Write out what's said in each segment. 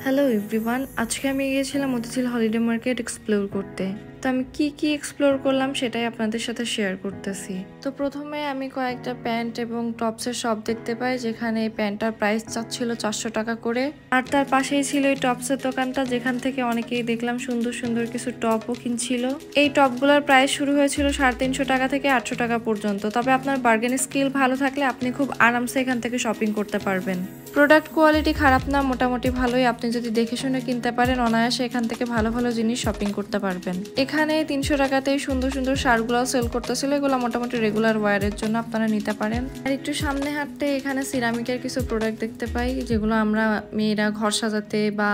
Hello everyone, আজকে আমি গিয়েছিলাম মতিঝিল হলিডে মার্কেট এক্সপ্লোর করতে। তো আমি কি এক্সপ্লোর করলাম সেটাই আপনাদের সাথে শেয়ার করতেছি। তো প্রথমে আমি কয়েকটা প্যান্ট এবং টপসের শপ দেখতে পাই, যেখানে এই প্যান্টটার প্রাইস চাচ্ছিল 400 টাকা করে। আর তার পাশেই ছিল এই টপসের দোকানটা, যেখান থেকে অনেকেই দেখলাম সুন্দর সুন্দর কিছু টপও কিনছিল। এই টপগুলোর প্রাইস শুরু হয়েছিল 350 টাকা থেকে 800 টাকা পর্যন্ত। তবে আপনার বার্গেনিং স্কিল ভালো থাকলে আপনি খুব আরামসে এখান থেকে শপিং করতে পারবেন। প্রোডাক্ট কোয়ালিটি খারাপ না, মোটামুটি ভালোই। আপনি যদি দেখে শুনে কিনতে পারেন, অনায়াসে এখান থেকে ভালো ভালো জিনিস শপিং করতে পারবেন। এখানে 300 টাকাতেই সুন্দর সুন্দর শার্টগুলো সেল করতেছিল। এগুলো মোটামুটি রেগুলার ওয়ারের জন্য আপনারা নিতে পারেন। আর একটু সামনে হাঁটতে এখানে সিরামিকের কিছু প্রোডাক্ট দেখতে পাই, যেগুলো আমরা মেয়েরা ঘর সাজাতে বা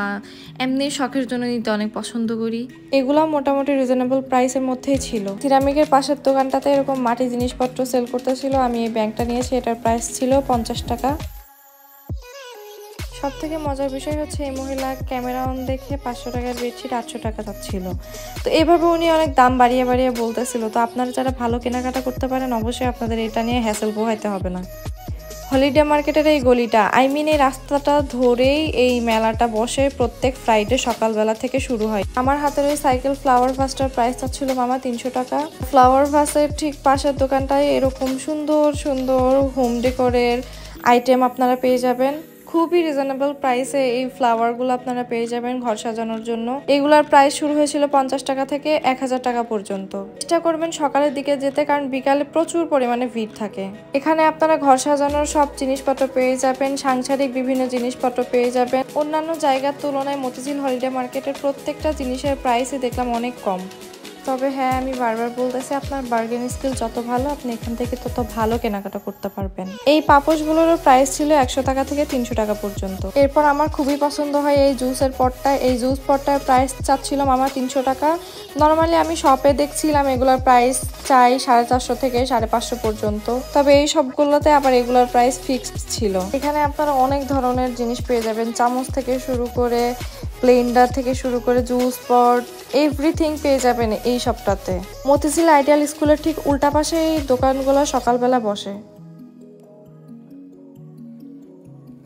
এমনি শখের জন্য নিতে অনেক পছন্দ করি। এগুলো মোটামুটি রিজনেবল প্রাইসের মধ্যেই ছিল। সিরামিকের পাশের দোকানটাতে এরকম মাটি জিনিসপত্র সেল করতেছিল। আমি এই ব্যাগটা নিয়েছি, এটার প্রাইস ছিল 50 টাকা। সব থেকে মজার বিষয় হচ্ছে এই মহিলা ক্যামেরা অন দেখে 500 টাকার বেডশিট 800 টাকা চাচ্ছিল। তো এভাবে উনি অনেক দাম বাড়িয়ে বাড়িয়ে বলতেছিল। তো আপনারা যারা ভালো কেনাকাটা করতে পারেন, অবশ্যই আপনাদের এটা নিয়ে হ্যাসেল পোহাইতে হবে না। হলিডে মার্কেটের এই গলিটা, এই রাস্তাটা ধরেই এই মেলাটা বসে। প্রত্যেক ফ্রাইডে সকালবেলা থেকে শুরু হয়। আমার হাতের ওই সাইকেল ফ্লাওয়ার ভাসটার প্রাইস চাচ্ছিল মামা 300 টাকা। ফ্লাওয়ার ভাসের ঠিক পাশের দোকানটায় এরকম সুন্দর সুন্দর হোম ডেকোরের আইটেম আপনারা পেয়ে যাবেন। খুবই রিজনেবল প্রাইসে এই ফ্লাওয়ারগুলো আপনারা পেয়ে যাবেন ঘর সাজানোর জন্য। এগুলার প্রাইস শুরু হয়েছিল 50 টাকা থেকে 1000 টাকা পর্যন্ত। চেষ্টা করবেন সকালের দিকে যেতে, কারণ বিকালে প্রচুর পরিমাণে ভিড় থাকে। এখানে আপনারা ঘর সাজানোর সব জিনিসপত্র পেয়ে যাবেন, সাংসারিক বিভিন্ন জিনিসপত্র পেয়ে যাবেন। অন্যান্য জায়গার তুলনায় মতিঝিল হলিডে মার্কেটের প্রত্যেকটা জিনিসের প্রাইসই দেখলাম অনেক কম। তবে হ্যাঁ, আমি বারবার বলতেছি, আপনার বার্গেনিং স্কিল যত ভালো, আপনি এখান থেকে তত ভালো কেনাকাটা করতে পারবেন। এই পাপোশগুলোরও প্রাইস ছিল 100 টাকা থেকে 300 টাকা পর্যন্ত। এরপর আমার খুবই পছন্দ হয় এই জুসের পটটা। এই জুস পটটার প্রাইস চাচ্ছিলাম আমার 300 টাকা। নর্মালি আমি শপে দেখছিলাম এগুলোর প্রাইস চাই 450 থেকে 550 পর্যন্ত। তবে এই সবগুলোতে আবার এগুলোর প্রাইস ফিক্সড ছিল। এখানে আপনারা অনেক ধরনের জিনিস পেয়ে যাবেন, চামচ থেকে শুরু করে ব্লেন্ডার থেকে শুরু করে জুস পট, এভরিথিং পেয়ে যাবেন এই সবটাতে। মতিঝিল আইডিয়াল স্কুলের ঠিক উল্টা পাশে এই দোকানগুলো সকালবেলা বসে।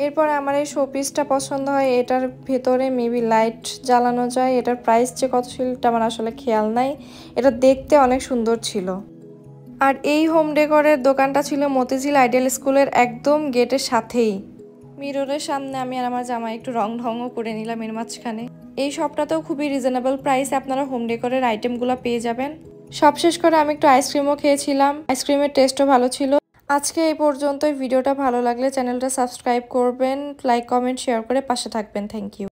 এরপর আমার এই শোপিসটা পছন্দ হয়। এটার ভেতরে মেবি লাইট জ্বালানো যায়। এটার প্রাইস যে কত ছিল এটা আমার আসলে খেয়াল নাই। এটা দেখতে অনেক সুন্দর ছিল। আর এই হোম ডেকোরের দোকানটা ছিল মতিঝিল আইডিয়াল স্কুলের একদম গেটের সাথেই। মিররের সামনে আমি আর আমার জামাই একটু রং ঢংও করে নিলাম এর মাঝখানে। এই শপটাতেও খুবই রিজনেবল প্রাইসে আপনারা হোম ডেকোরের আইটেমগুলো পেয়ে যাবেন। সব শেষ করে আমি একটু আইসক্রিমও খেয়েছিলাম। আইসক্রিমের টেস্টও ভালো ছিল। আজকে এই পর্যন্তই। ভিডিওটা ভালো লাগলে চ্যানেলটা সাবস্ক্রাইব করবেন, লাইক কমেন্ট শেয়ার করে পাশে থাকবেন। Thank you.